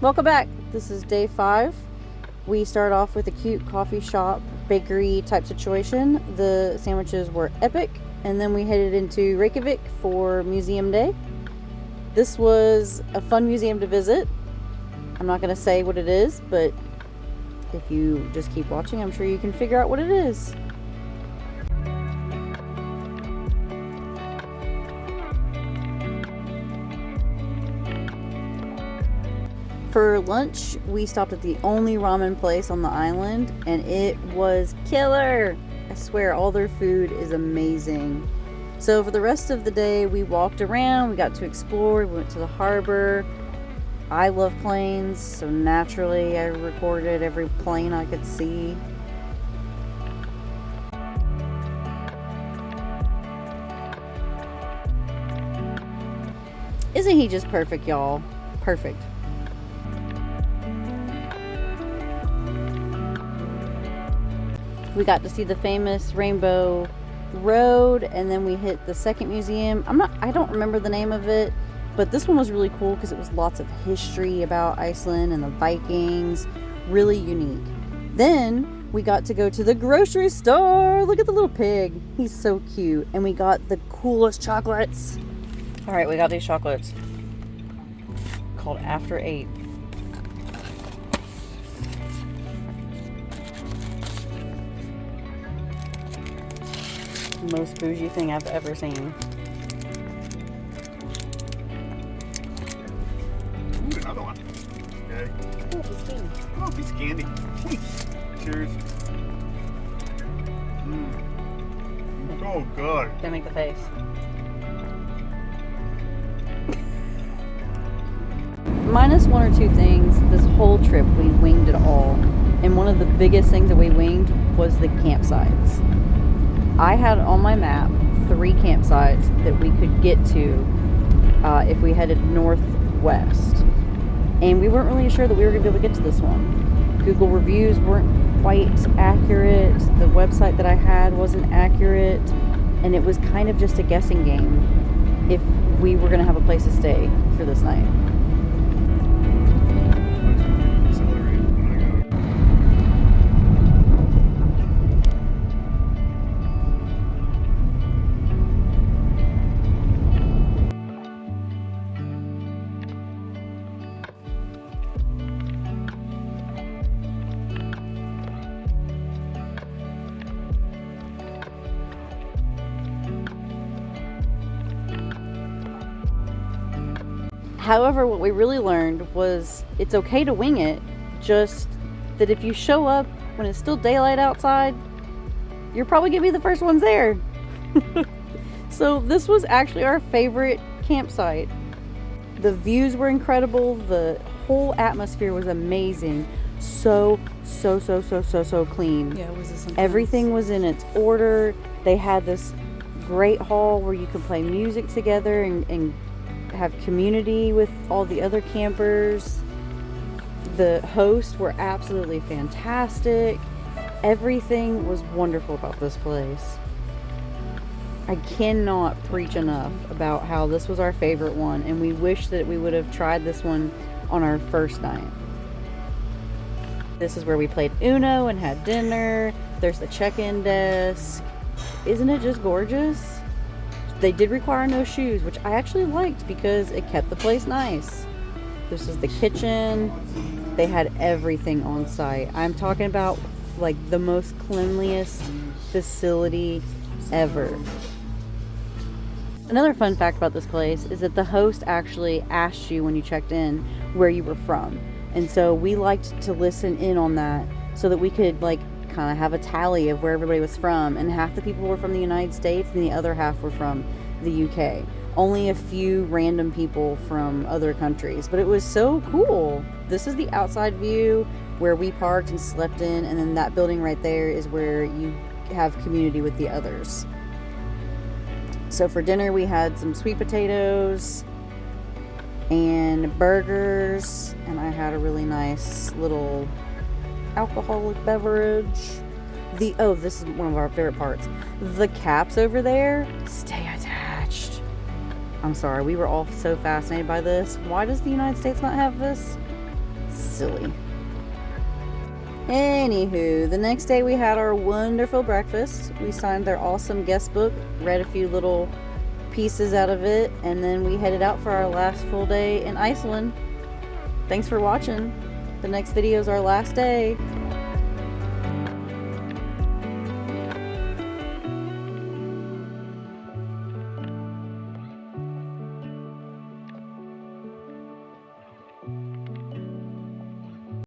Welcome back. This is day 5. We started off with a cute coffee shop, bakery type situation. The sandwiches were epic, and then we headed into Reykjavík for museum day. This was a fun museum to visit. I'm not going to say what it is, but if you just keep watching, I'm sure you can figure out what it is. For lunch, we stopped at the only ramen place on the island, and it was killer. I swear, all their food is amazing. So for the rest of the day, we walked around, we got to explore, we went to the harbor. I love planes, so naturally I recorded every plane I could see. Isn't he just perfect, y'all? Perfect. We got to see the famous Rainbow Road, and then we hit the second museum. I don't remember the name of it, but this one was really cool because it was lots of history about Iceland and the Vikings. Really unique. Then we got to go to the grocery store. Look at the little pig. He's so cute. And we got the coolest chocolates. All right, we got these chocolates called After 8. Most bougie thing I've ever seen. Ooh, another one. Okay. Oh, piece of candy. Oh, piece of candy. Cheers. So good. Don't make the face. Minus one or two things, this whole trip we winged it all. And one of the biggest things that we winged was the campsites. I had on my map 3 campsites that we could get to if we headed northwest. And we weren't really sure that we were going to be able to get to this one. Google reviews weren't quite accurate. The website that I had wasn't accurate. And it was kind of just a guessing game if we were going to have a place to stay for this night. However, what we really learned was it's okay to wing it, just that if you show up when it's still daylight outside, you're probably going to be the first ones there. So this was actually our favorite campsite. The views were incredible. The whole atmosphere was amazing. So clean. Yeah, was this Everything was in its order. They had this great hall where you could play music together and have community with all the other campers. The hosts were absolutely fantastic. Everything was wonderful about this place. I cannot preach enough about how this was our favorite one, and we wish that we would have tried this one on our first night. This is where we played Uno and had dinner. There's the check-in desk. Isn't it just gorgeous? They did require no shoes, which I actually liked because it kept the place nice. This is the kitchen. They had everything on site. I'm talking about like the most cleanliest facility ever. Another fun fact about this place is that the host actually asked you when you checked in where you were from. And so we liked to listen in on that so that we could like kind of have a tally of where everybody was from. And half the people were from the United States and the other half were from the UK. Only a few random people from other countries, but it was so cool. This is the outside view where we parked and slept in, and then that building right there is where you have community with the others. So for dinner we had some sweet potatoes and burgers, and I had a really nice little alcoholic beverage. This is one of our favorite parts. The caps over there stay attached. I'm sorry, we were all so fascinated by this. Why does the United States not have this? Silly. Anywho, the next day we had our wonderful breakfast. We signed their awesome guest book, read a few little pieces out of it, and then we headed out for our last full day in Iceland. Thanks for watching. The next video is our last day.